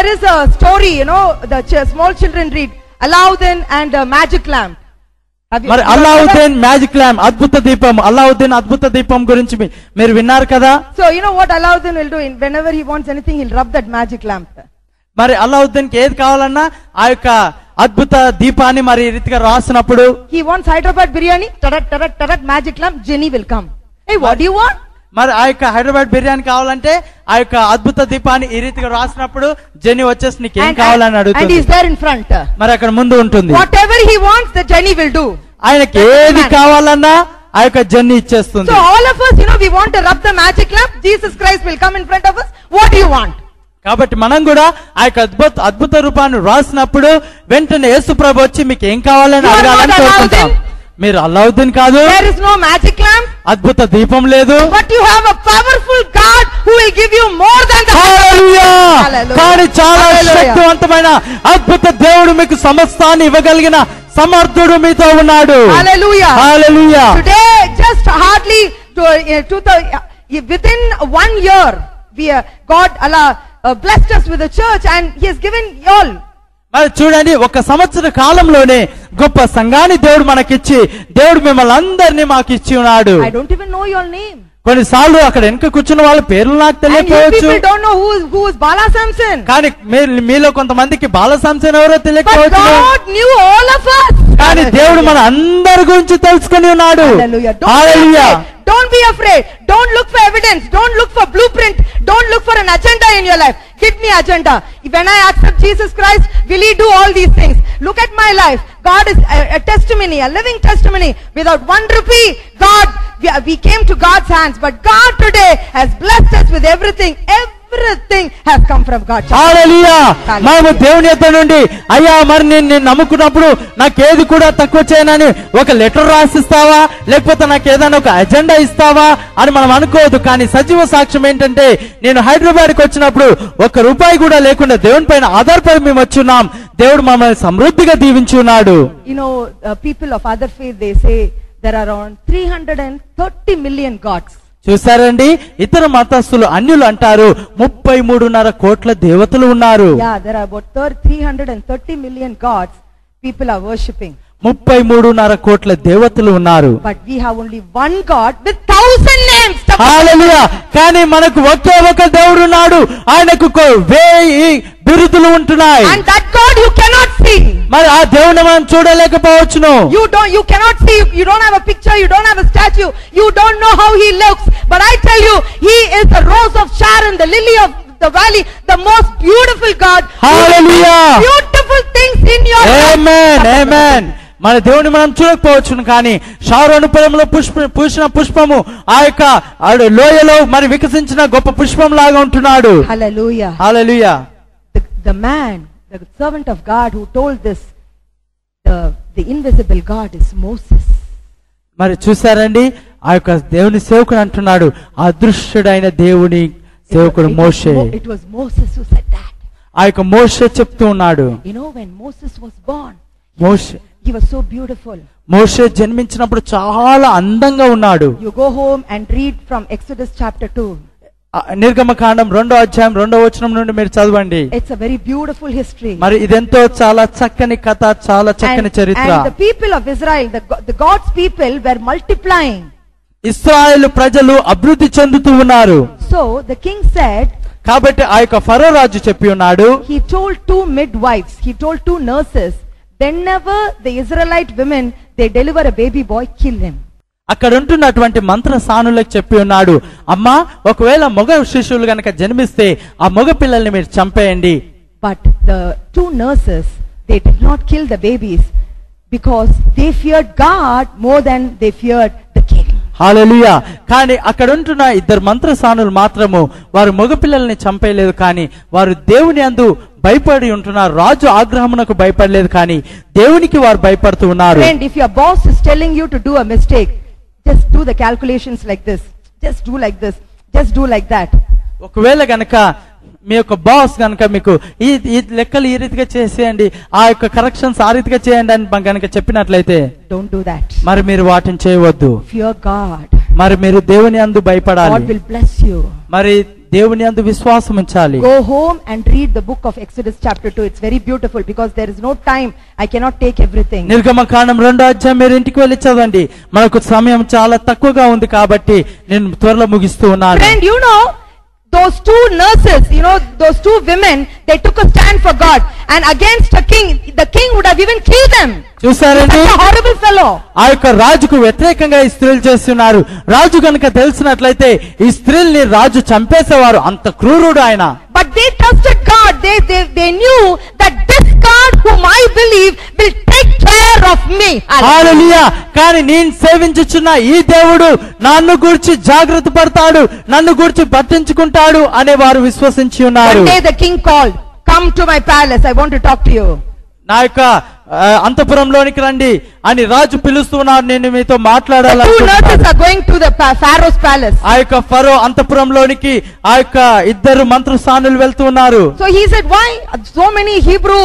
there is a story, the small children read Aladdin and a magic lamp. మరి Alauddin magic lamp, అద్భుత దీపం, అల్లావుద్దీన్ అద్భుత దీపం గురించి మీరు విన్నారు కదా. So you know what Aladdin will do? Whenever he wants anything, he'll rub that magic lamp. మరి అల్లావుద్దీన్ కి ఏది కావాలన్నా ఆ యొక్క అద్భుత దీపాన్ని మరి ఈ రీతిగా రాసినప్పుడు, he wants Hyderabad biryani, tarat tarat tarat magic lamp, Jenny will come. Hey, what do you want? మరి ఆ యొక్క హైదరాబాద్ బిర్యానీ కావాలంటే ఆ యొక్క అద్భుత దీపాన్ని ఈ రీతిగా రాసినప్పుడు జెన్నీ వచ్చేసి నీకేం కావాలని అడుగుతుంది. And he is there in front. మరి అక్కడ ముందు ఉంటుంది. Whatever he wants, the Jenny will do. ఆయనకి ఏది కావాలన్నా ఆ యొక్క జెన్నీ ఇచ్చేస్తుంది. So all of us, we want to rub the magic lamp. Jesus Christ will come in front of us. What do you want? కాబట్టి మనం కూడా ఆ యొక్క అద్భుత రూపాన్ని రాసినప్పుడు వెంటనే యేసు ప్రభు వచ్చి మీకు ఏం కావాలని అడగాలని కోరుకుంటాం. మీరు అల్లావుద్దీన్ కాదు. There is no magic lamp. అద్భుత దీపం లేదు. But you have a powerful God who will give you more than the Hallelujah. కానీ చాలా శక్తివంతమైన అద్భుత దేవుడు మీకు సమస్తాన్ని ఇవ్వగలిగిన సమర్థుడు మీతో ఉన్నాడు. Hallelujah. Hallelujah. Today just hardly within 1 year God blessed us with a church and he has given all. మరి చూడండి, ఒక సంవత్సర కాలంలోనే గొప్ప సంఘాన్ని దేవుడు మనకిచ్చి, దేవుడు మిమ్మల్ని అందరినీ మాకు ఇచ్చి ఉన్నాడు. I don't even know your name. కొన్నిసార్లు అక్కడ వెనుక కూర్చున్న వాళ్ళ పేర్లు నాకు తెలియకపోవచ్చు. People don't know who is Bala Samson. కానీ మీలో కొంతమందికి బాల సంసన్ ఎవరో తెలియకపోవచ్చు. But God knew all of us. కానీ దేవుడు మన అందరి గురించి తెలుసుకొని ఉన్నాడు. Hallelujah. Don't be afraid. Don't look for evidence. Don't look for blueprint. Don't look for an agenda in your life. Give me agenda. When I accept Jesus Christ, will he do all these things? Look at my life. God is a testimony, a living testimony. Without 1 rupee, we came to God's hands. But God today has blessed us with everything. Everything has come from God. Hallelujah. మేము దేవుని యొద్ద నుండి అయ్యా మరి నేను నమ్ముకున్నప్పుడు నాకేది కూడా తక్కువ చేయనని ఒక లెటర్ రాసిస్తావా, లేకపోతే నాకు ఏదైనా ఒక అజెండా ఇస్తావా అని మనం అనుకోవద్దు. కానీ సజీవ సాక్ష్యం ఏంటంటే, నేను హైదరాబాద్కి వచ్చినప్పుడు 1 రూపాయి కూడా లేకుండా దేవుని పైన ఆధారపడి మేము వచ్చున్నాం. దేవుడు మమ్మల్ని సమృద్ధిగా దీవించి ఉన్నాడు. People of other faith, they say there are around 330 million gods. చూసారండి, ఇతర మతస్థులు అన్యులు అంటారు 33.5 కోట్ల దేవతలు ఉన్నారు. There are about 330 million gods people are worshipping. 33.5 కోట్ల దేవతలు ఉన్నారు. But we have only one God with 1000 names. హల్లెలూయా. కానీ మనకు ఒకే ఒక దేవుడు ఉన్నాడు, ఆయనకు 1000 బిరుదులు ఉంటున్నాయి. And that God you cannot see. మరి ఆ దేవుని మనం చూడలేకపోవచ్చును. You cannot see. You don't have a picture, you don't have a statue, you don't know how he looks. But I tell you, he is the rose of Sharon, the lily of the valley, the most beautiful God. Hallelujah. Beautiful things in your life. Amen. Amen. మన దేవుని మనం చూడకపోవచ్చును, కానీ Sharon పొలంలో పూసిన పుష్పము ఆ యొక్క లోయలో మరి వికసించిన గొప్ప పుష్పం లాగా ఉంటున్నాడు. Hallelujah. Hallelujah. The man, the servant of God who told this, the invisible God is Moses. మరి చూసారండి, ఆ యొక్క దేవుని సేవకుడు అంటున్నాడు అదృశ్యుడైన దేవుని సేవకుడు మోషే. It was Moses who said that. ఆ యొక్క మోషే చెప్తూ ఉన్నాడు. When Moses was born, he was so beautiful. మోషే జన్మించినప్పుడు చాలా అందంగా ఉన్నాడు. You go home and read from Exodus chapter 2. నిర్గమకాండం 2వ అధ్యాయం 2వ వచనం నుండి మీరు చదవండి. It's a very beautiful history. మరి ఇదెంతో చాలా చక్కని కథ, చాలా చక్కని చరిత్ర. And the people of Israel, the God's people were multiplying. ఇశ్రాయేలు ప్రజలు అభివృద్ధి చెందుతూ ఉన్నారు. So the king said, కాబట్టి ఆ యొక్క ఫరో రాజు చెప్పి ఉన్నాడు, he told 2 midwives, he told 2 nurses, whenever the Israelite women they deliver a baby boy, kill him. అక్కడ ఉంటున్నటువంటి మంత్ర సానులకు చెప్పి ఉన్నాడు, అమ్మా ఒకవేళ మగ శిశువులు గనక జన్మిస్తే ఆ మగ పిల్లల్ని మీరు చంపేయండి. But the 2 nurses, they did not kill the babies because they feared God more than they feared the king. హల్లెలూయా. కానీ అక్కడ ఉంటున్న 2 మంత్రసానులు మాత్రము వారు మగ పిల్లల్ని చంపేయలేదు, కానీ వారు దేవుని యందు భయపడి ఉంటున్నారు. రాజు ఆగ్రహమునకు భయపడలేదు, కానీ దేవునికి వారు భయపడుతూ ఉన్నారు. Friend, if your boss is telling you to do a mistake, just do the calculations like this, just do like this, just do like that. ఒకవేళ గనక మీ యొక్క బాస్ గనక మీకు ఈ లెక్కలు ఈ రీతిగా చేసేయండి, ఆ యొక్క కరెక్షన్స్ ఆ రీతిగా చేయండి అని గనక చెప్పినట్లయితే don't do that. మరి మీరు వాటిని చేయవద్దు. Fear God. మరి మీరు దేవుని యందు భయపడాలి. God will bless you. మరి దేవుని యందు విశ్వాసం ఉంచాలి. Go home and read the book of Exodus chapter 2. It's very beautiful because there is no time. I cannot take everything. నిర్గమకాండం 2వ అధ్యాయం మీరు ఇంటికి వెళ్ళి చదవండి. మనకు సమయం చాలా తక్కువగా ఉంది కాబట్టి నేను త్వరలో ముగిస్తూ ఉన్నాను. Friend, you know, those two nurses, you know, those two women, they took a stand for God and against a king. The king would have even killed them. చూసారండి, Such a horrible fellow. ఆ యొక్క రాజుకు వ్యతిరేకంగా ఈ స్త్రీలు చేస్తున్నారు. రాజు కనుక తెలిసినట్లయితే ఈ స్త్రీల్ని రాజు చంపేసేవారు, అంత క్రూరుడు ఆయన. But they trusted God. They knew that this God whom I believe will take care of me. హల్లెలూయా. కానీ నేను సేవించుచున్న ఈ దేవుడు నన్ను గురించి జాగ్రత్త పడతాడు, నన్ను గురించి పట్టించుకుంటాడు అనే వారు విశ్వసించి ఉన్నారు. One day the king called, "Come to my palace. I want to talk to you." నా యొక్క అంతఃపురంలోనికి రండి అని రాజు పిలుస్తున్నారు, నేను మీతో మాట్లాడాలనుకుంటున్నాను. 2 nurses are going to the Pharaoh's palace. ఆ యొక్క ఫరో అంతఃపురంలోనికి ఆ యొక్క ఇద్దరు మంత్రస్థానులు వెళ్తున్నారు. So he said, "Why so many Hebrew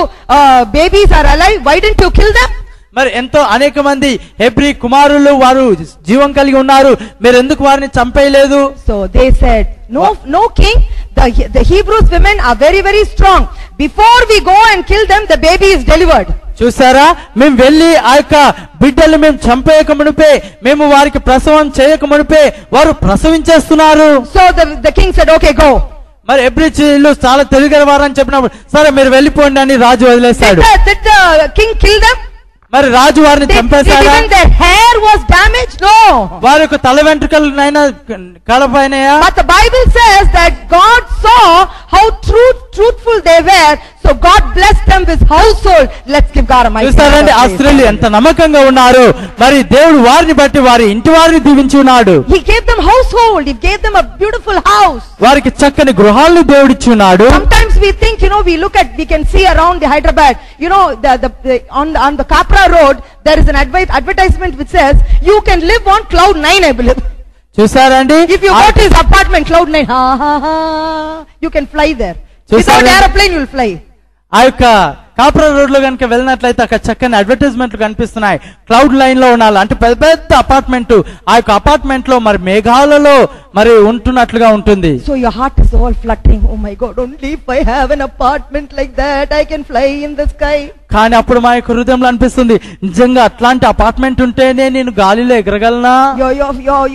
babies are alive? Why didn't you kill them?" మరి ఎంతో అనేక మంది హెబ్రీ కుమారులు వారు జీవం కలిగి ఉన్నారు, మీరు ఎందుకు వారిని చంపేయలేదు? So they said, no king, the Hebrews women are very, very strong. Before we go and kill them, the baby is delivered. చూసారా, మేము వెళ్ళి ఆ యొక్క బిడ్డలు మేము చంపేయక మునిపే, మేము వారికి ప్రసవం చేయక మునిపే వారు ప్రసవించేస్తున్నారు. So the king said, "Okay, go." మరి హెబ్రీలు చాలా తెలివిగల వారని చెప్పినప్పుడు సరే మీరు వెళ్ళిపోండి అని రాజు వదిలేశాడు. Did the king kill them? మరి రాజు వారిని చంపేశాడా? Even their hair was damaged? No. వారి యొక్క తల వెంట్రుకలైనా కలపైనయా? But the Bible says that God saw how truthful they were, so God blessed them with household. Let's give God a mighty hand. చూస్తారండి, ఆ స్త్రీలు ఎంత నమ్మకంగా ఉన్నారు, మరి దేవుడు వారిని బట్టి వారి ఇంటి వారిని దీవించి ఉన్నాడు. He gave them household. He gave them a beautiful house. వారికి చక్కని గృహాలను దేవుడిచ్చి ఉన్నాడు. Sometimes we think, you know, we can see around the Hyderabad, you know, on the Capra road there is an advertisement which says you can live on cloud 9, I believe. చూసారండి, If you go to his apartment, cloud 9, you can fly there. Without airplane you will fly. ఆ యొక్క Kapra road లో కనుక వెళ్ళినట్లయితే అక్కడ చక్కని అడ్వర్టైజ్మెంట్లు కనిపిస్తున్నాయి. క్లౌడ్ లైన్ లో ఉండాలి అంటే పెద్ద పెద్ద అపార్ట్మెంట్, ఆ యొక్క అపార్ట్మెంట్ లో మరి మేఘాలలో మరి ఉంటున్నట్లుగా ఉంటుంది. So your heart is all fluttering. Oh my God, only if I have an apartment like that I can fly in the sky. కానీ అప్పుడు మా యొక్క హృదయంలో అనిపిస్తుంది, నిజంగా అట్లాంటి అపార్ట్మెంట్ ఉంటేనే నేను గాలిలో ఎగరగలనా?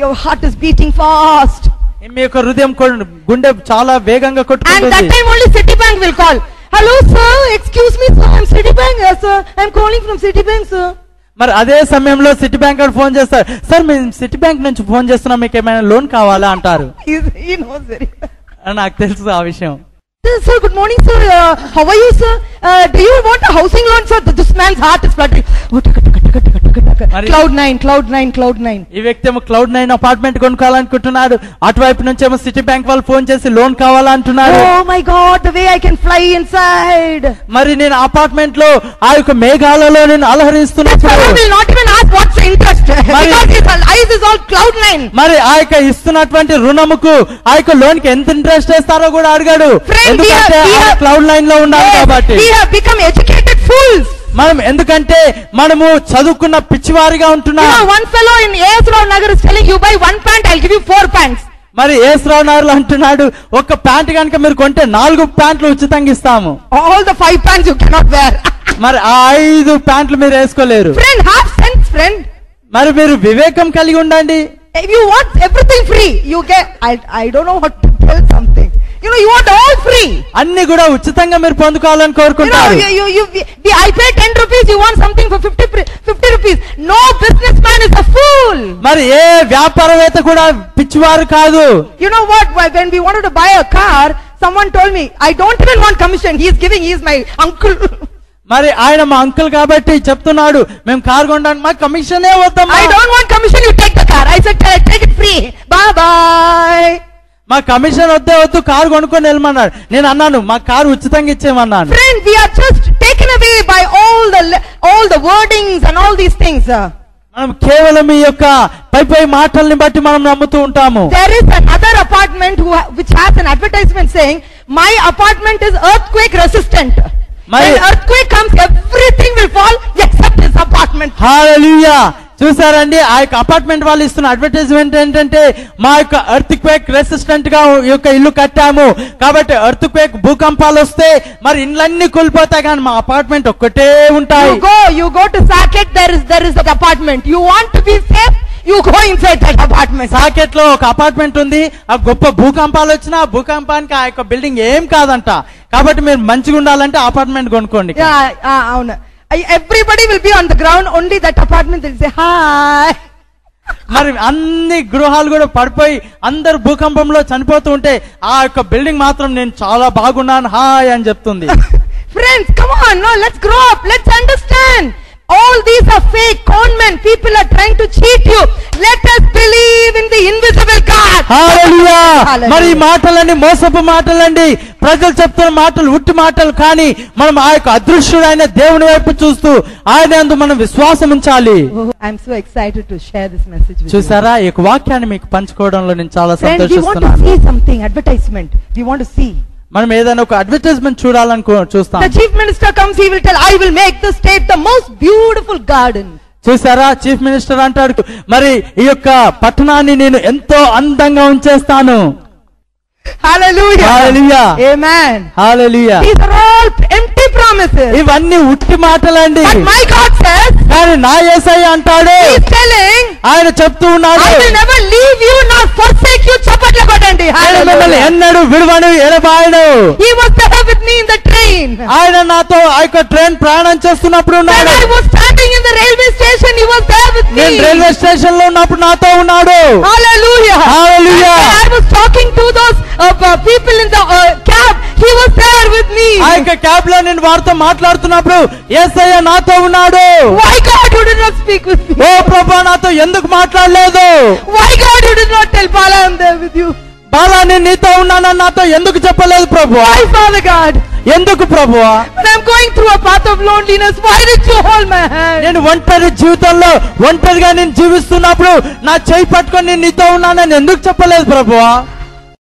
Your heart is beating fast. మీ యొక్క హృదయం గుండె చాలా వేగంగా కొట్టుకుంటుంది. And that time only Citibank will call. "Hello sir, excuse me sir, I'm Citibank. Yes sir, I'm calling from Citibank sir." మరి అదే సమయంలో సిటీ బ్యాంక్ వాడు ఫోన్ చేస్తారు, సార్ మేము సిటీ బ్యాంక్ నుంచి ఫోన్ చేస్తున్నాం, మీకు ఏమైనా లోన్ కావాలా అంటారు. He knows very well. నాకు తెలుసు ఆ విషయం. Sir, good morning sir. How are you sir? Do you want a housing loan sir? This man's heart is fluttering. Cloud 9. ఈ వ్యక్తి ఏమో క్లౌడ్ 9 అపార్ట్మెంట్ కొనుక్కోవాలనుకుంటున్నాడు, అటువైపు నుంచి ఏమో సిటీ బ్యాంక్ వాళ్ళు ఫోన్ చేసి లోన్ కావాలంటున్నారు. Oh my God, the way I can fly inside. మరి నేను అపార్ట్మెంట్ లో ఆ యొక్క మేఘాలలో నేను అలహరిస్తున్నాను. will not even ask what's the interest because his eyes is all cloud 9. మరి ఆ యొక్క ఇస్తున్నటువంటి రుణముకు ఆ యొక్క లోన్ కి ఎంత ఇంట్రెస్ట్ వేస్తారో కూడా అడిగాడు, ఎందుకంటే క్లౌడ్ లైన్ లో ఉన్నాడు కాబట్టి. We have become educated fools. మనం ఎందుకంటే మనము చదువుకున్న పిచ్చివారిగా ఉంటున్నాం. One fellow in AS Rao Nagar is telling you buy 1 pant, I'll give you 4 pants. మరి AS Rao Nagar అంటున్నాడు, ఒక ప్యాంట్ కనుక మీరు కొంటే 4 ప్యాంట్లు ఉచితంగా ఇస్తాము. All the 5 pants you cannot wear. మరి ఆ 5 ప్యాంట్లు మీరు వేసుకోలేరు. Friend, have sense friend. మరి మీరు వివేకం కలిగి ఉండండి. If you want everything free, you get, I don't know what to tell something. You know, you want all free. అన్ని కూడా ఉచితంగా మీరు పొందుకోవాలని కోరుకుంటారు. I pay 10 rupees, you want something for 50 rupees. No businessman is a fool. మరి ఏ వ్యాపారవేత్త కూడా పిచ్చివారు కాదు. You know what, when we wanted to buy a car, someone told me, I don't even want commission. He is my uncle. మరి ఆయన మా uncle కాబట్టి చెప్తున్నాడు, మేము కార్ కొనడానికి మాకు కమిషనే వద్దమ్మా. I don't want commission, you take the car. I said take it free. Bye bye. మా కమిషన్ వద్దు, కారు కొనుక్కొని వెళ్ళమన్నాడు. నేను అన్నాను మా కారు ఉచితంగా ఇచ్చేమన్నాను. Friend, we are just taken away by all the wordings and all these things. మనం కేవలం ఈ యొక్క పై మాటల్ని బట్టి మనం నమ్ముతూ ఉంటాము. There is another apartment which has an advertisement saying my apartment is earthquake resistant. When earthquake comes, everything will fall except this apartment. హల్లెలూయా. చూసారండి, ఆ యొక్క అపార్ట్మెంట్ వాళ్ళు ఇస్తున్న అడ్వర్టైజ్మెంట్ ఏంటంటే, మా యొక్క ఎర్త్ క్వేక్ రెసిస్టెంట్ గా ఈ యొక్క ఇల్లు కట్టాము, కాబట్టి ఎర్త్ క్వేక్ భూకంపాలు వస్తే మరి ఇండ్లన్నీ కూలిపోతాయి, కానీ మా అపార్ట్మెంట్ ఒక్కటే ఉంటాయి. You go to Saket, there is an apartment. You want to be safe, you go inside that apartment. Saket లో ఒక అపార్ట్మెంట్ ఉంది, ఆ గొప్ప భూకంపాలు వచ్చినా ఆ భూకంపానికి ఆ యొక్క బిల్డింగ్ ఏం కాదంట, కాబట్టి మీరు మంచిగా ఉండాలంటే అపార్ట్మెంట్ కొనుక్కోండి. అవును. Everybody will be on the ground, only that apartment will say hi. మరి అన్ని గృహాలు కూడా పడిపోయి అందరు భూకంపంలో చనిపోతూ ఉంటే ఆ యొక్క బిల్డింగ్ మాత్రం నేను చాలా బాగున్నాను హాయ్ అని చెప్తుంది. Friends, come on, no, let's grow up, let's understand. All these are fake con men. People are trying to cheat you. Let us believe in the invisible God. హల్లెలూయా. మరి ఈ మాటలన్నీ మోసపు మాటలండి, ప్రజలు చెప్తున్న మాటలు ఉట్టి మాటలు, కానీ మనం ఆ యొక్క అదృశ్యుడైన దేవుని వైపు చూస్తూ ఆయన యందు మనం విశ్వాసం ఉంచాలి. I'm so excited to share this message with you. చూసారా, ఈ యొక్క వాక్యాన్ని మీకు పంచుకోవడంలో నేను చాలా Friends, we want to సంతోషిస్తున్నాను. see something, advertisement. We want to see. మనం ఏదైనా ఒక అడ్వర్టైజ్మెంట్ చూస్తాం. The chief minister comes, he will tell, I will make the state the most beautiful garden. చూసారా, చీఫ్ మినిస్టర్ అంటాడు, మరి ఈ యొక్క పట్టణాన్ని నేను ఎంతో అందంగా ఉంచేస్తాను. Hallelujah. Hallelujah. Amen. Hallelujah. These are all empty promises. ఇవన్నీ ఉట్టి మాటలండి. But my God says, కానీ నా యేసయ్య అంటాడు, he is telling, ఆయన చెప్తూ ఉన్నాడు, I will never leave you nor forsake you. చప్పట్లు కొట్టండి. మిమ్మల్ని ఎన్నడూ విడువను ఎడబాయను. He was there with me in the train. ఆయన నాతో ఆ యొక్క ట్రైన్ ప్రయాణం చేస్తున్నప్పుడు ఉన్నాడు. When I was standing in the railway station, he was there with me. నేను రైల్వే స్టేషన్ లో ఉన్నప్పుడు నాతో ఉన్నాడు. Hallelujah. Hallelujah. I was talking to those people in the cab, he was there with me. ఆ యొక్క cab లో నేను వారితో మాట్లాడుతున్నప్పుడు యేసయ్య నాతో ఉన్నాడు. Why God you did not speak with me? ఓ ప్రభువా, నాతో ఎందుకు మాట్లాడలేదు? Why God you did not tell Bala I am there with you? Bala, నేను నీతో ఉన్నానని నాతో ఎందుకు చెప్పలేదు ప్రభువా? Why, Father God? ఎందుకు ప్రభువా? When I am going through a path of loneliness, why did you hold my hand? నేను ఒంటరి జీవితంలో ఒంటరిగా నేను జీవిస్తున్నప్పుడు నా చేయి పట్టుకొని నేను నీతో ఉన్నానని ఎందుకు చెప్పలేదు ప్రభువా?